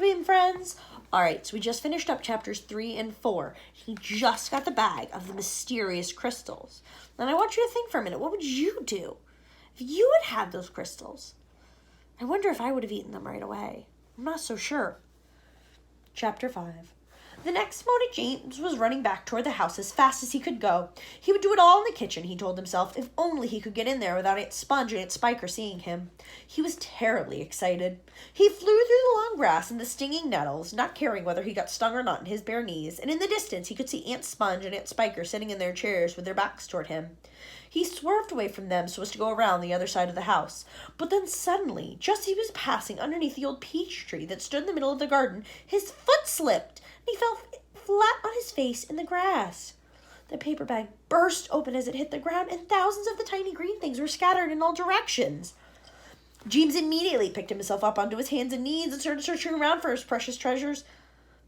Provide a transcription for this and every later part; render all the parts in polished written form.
been, friends? Alright, so we just finished up chapters 3 and 4. He just got the bag of the mysterious crystals. And I want you to think for a minute, what would you do if you had had those crystals? I wonder if I would have eaten them right away. I'm not so sure. Chapter 5. The next moment, James was running back toward the house as fast as he could go. He would do it all in the kitchen, he told himself, if only he could get in there without Aunt Sponge and Aunt Spiker seeing him. He was terribly excited. He flew through the long grass and the stinging nettles, not caring whether he got stung or not in his bare knees, and in the distance he could see Aunt Sponge and Aunt Spiker sitting in their chairs with their backs toward him. He swerved away from them so as to go around the other side of the house. But then suddenly, just as he was passing underneath the old peach tree that stood in the middle of the garden, his foot slipped, and he fell flat on his face in the grass. The paper bag burst open as it hit the ground, and thousands of the tiny green things were scattered in all directions. James immediately picked himself up onto his hands and knees and started searching around for his precious treasures.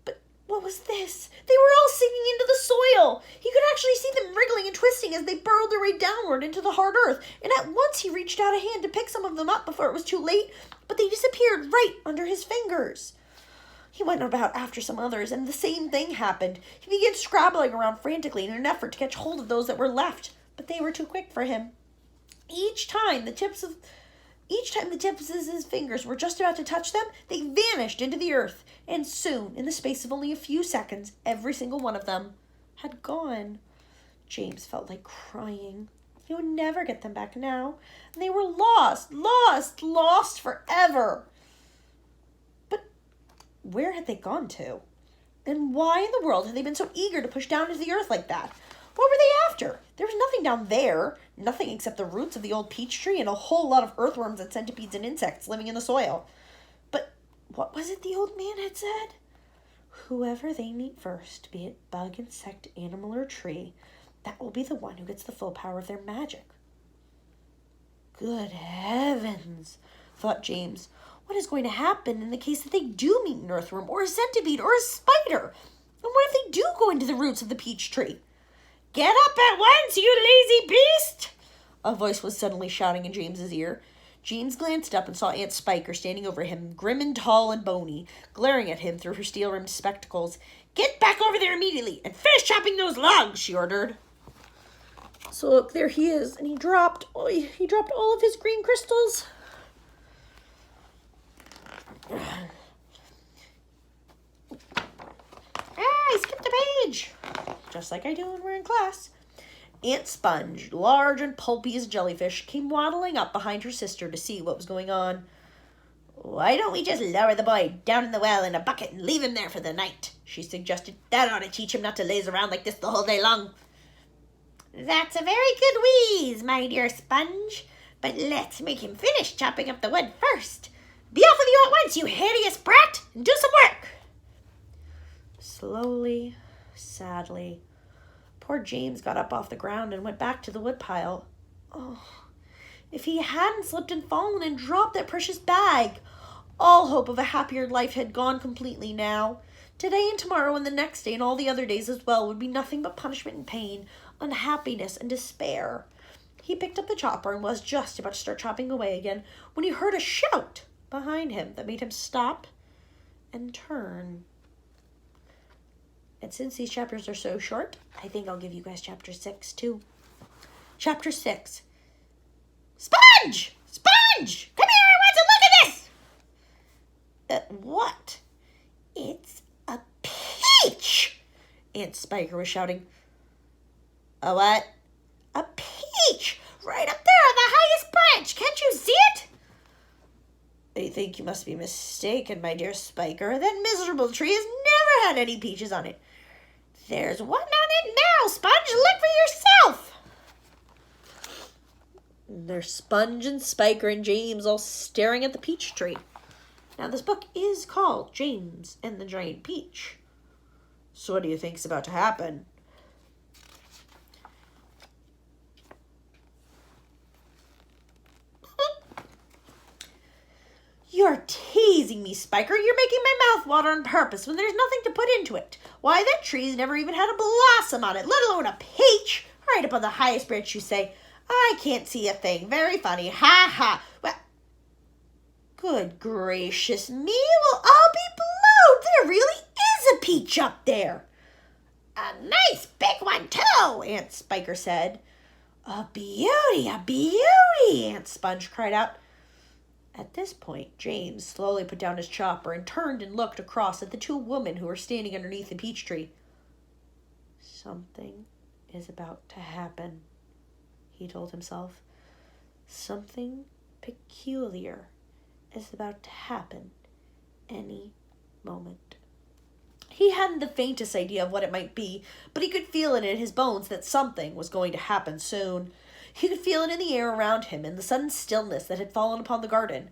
But what was this? They were all sinking into the soil. He could actually see them wriggling and twisting as they burrowed their way downward into the hard earth, and at once he reached out a hand to pick some of them up before it was too late, but they disappeared right under his fingers. He went about after some others, and the same thing happened. He began scrabbling around frantically in an effort to catch hold of those that were left, but they were too quick for him. Each time the tips of his fingers were just about to touch them, they vanished into the earth, and soon, in the space of only a few seconds, every single one of them had gone. James felt like crying. He would never get them back now, and they were lost forever. Where had they gone to? And why in the world had they been so eager to push down into the earth like that? What were they after? There was nothing down there. Nothing except the roots of the old peach tree and a whole lot of earthworms and centipedes and insects living in the soil. But what was it the old man had said? Whoever they meet first, be it bug, insect, animal, or tree, that will be the one who gets the full power of their magic. Good heavens, thought James. What is going to happen in the case that they do meet an earthworm or a centipede or a spider? And what if they do go into the roots of the peach tree? Get up at once, you lazy beast! A voice was suddenly shouting in James's ear. James glanced up and saw Aunt Spiker standing over him, grim and tall and bony, glaring at him through her steel-rimmed spectacles. Get back over there immediately and finish chopping those logs, she ordered. So look, there he is, and he dropped all of his green crystals. I skipped a page. Just like I do when we're in class. Aunt Sponge, large and pulpy as jellyfish, came waddling up behind her sister to see what was going on. Why don't we just lower the boy down in the well in a bucket and leave him there for the night? She suggested. That ought to teach him not to laze around like this the whole day long. That's a very good wheeze, my dear Sponge. But let's make him finish chopping up the wood first. Be off with you at once, you hideous brat, and do some work. Slowly, sadly, poor James got up off the ground and went back to the woodpile. Oh, if he hadn't slipped and fallen and dropped that precious bag! All hope of a happier life had gone completely now. Today and tomorrow and the next day and all the other days as well would be nothing but punishment and pain, unhappiness and despair. He picked up the chopper and was just about to start chopping away again when he heard a shout behind him that made him stop and turn. And since these chapters are so short, I think I'll give you guys chapter 6 too. Chapter 6. Sponge! Sponge! Come here, I want to look at this! What? It's a peach! Aunt Spiker was shouting. A what? A peach! Right up there on the highest branch! Can't you see it? I think you must be mistaken, my dear Spiker. That miserable tree has never had any peaches on it. There's one on it now, Sponge. Look for yourself. There's Sponge and Spiker and James all staring at the peach tree. Now, this book is called James and the Giant Peach. So what do you think's about to happen? You're teasing me, Spiker. You're making my mouth water on purpose when there's nothing to put into it. Why, that tree's never even had a blossom on it, let alone a peach. Right up on the highest branch, you say. I can't see a thing. Very funny. Ha ha. Well, good gracious me. We'll all be there really is a peach up there. A nice big one, too, Aunt Spiker said. A beauty, Aunt Sponge cried out. At this point, James slowly put down his chopper and turned and looked across at the two women who were standing underneath the peach tree. Something is about to happen, he told himself. Something peculiar is about to happen any moment. He hadn't the faintest idea of what it might be, but he could feel it in his bones that something was going to happen soon. He could feel it in the air around him, in the sudden stillness that had fallen upon the garden.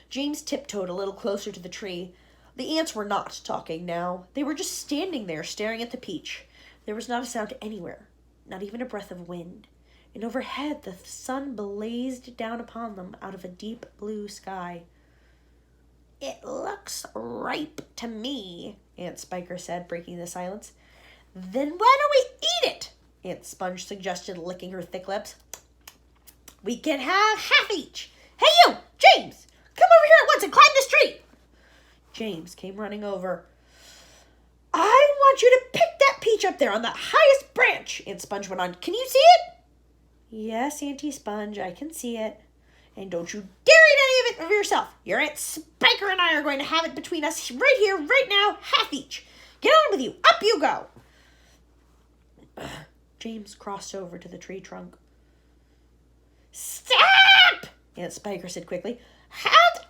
James tiptoed a little closer to the tree. The ants were not talking now. They were just standing there, staring at the peach. There was not a sound anywhere, not even a breath of wind. And overhead the sun blazed down upon them out of a deep blue sky. It looks ripe to me, Aunt Spiker said, breaking the silence. Then why don't we eat it? Aunt Sponge suggested, licking her thick lips. We can have half each. Hey you, James, come over here at once and climb this tree. James came running over. I want you to pick that peach up there on the highest branch, Aunt Sponge went on. Can you see it? Yes, Auntie Sponge, I can see it. And don't you dare eat any of it of yourself. Your Aunt Spiker and I are going to have it between us right here, right now, half each. Get on with you. Up you go. James crossed over to the tree trunk. Stop! Aunt Spiker said quickly. Hold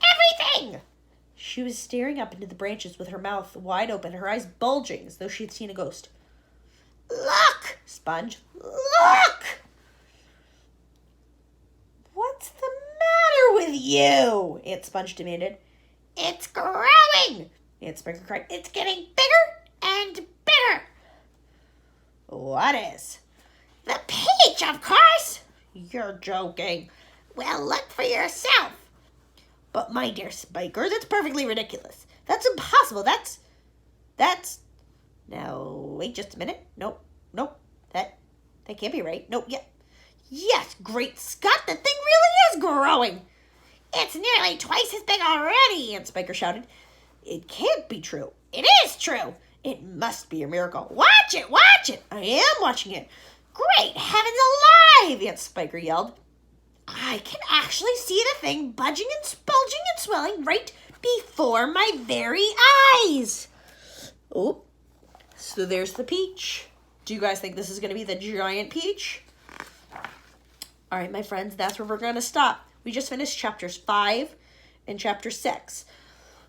everything! She was staring up into the branches with her mouth wide open, her eyes bulging as though she had seen a ghost. Look, Sponge, look! What's the matter with you? Aunt Sponge demanded. It's growing, Aunt Spiker cried. It's getting bigger and bigger. What is? The peach, of course. You're joking. Well, look for yourself. But my dear Spiker, that's perfectly ridiculous. That's impossible. That's... Now, wait just a minute. Nope. That can't be right. Nope, yeah. Yes, great Scott, the thing really is growing. It's nearly twice as big already, Aunt Spiker shouted. It can't be true. It is true. It must be a miracle. Watch it. I am watching it. Great heavens alive, Aunt Spiker yelled. I can actually see the thing budging and bulging and swelling right before my very eyes. Oh, so there's the peach. Do you guys think this is going to be the giant peach? All right, my friends, that's where we're going to stop. We just finished chapters 5 and chapter 6.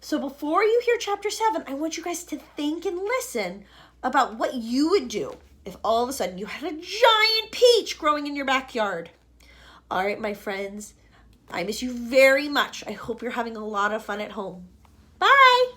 So before you hear chapter 7, I want you guys to think and listen about what you would do if all of a sudden you had a giant peach growing in your backyard. All right, my friends, I miss you very much. I hope you're having a lot of fun at home. Bye.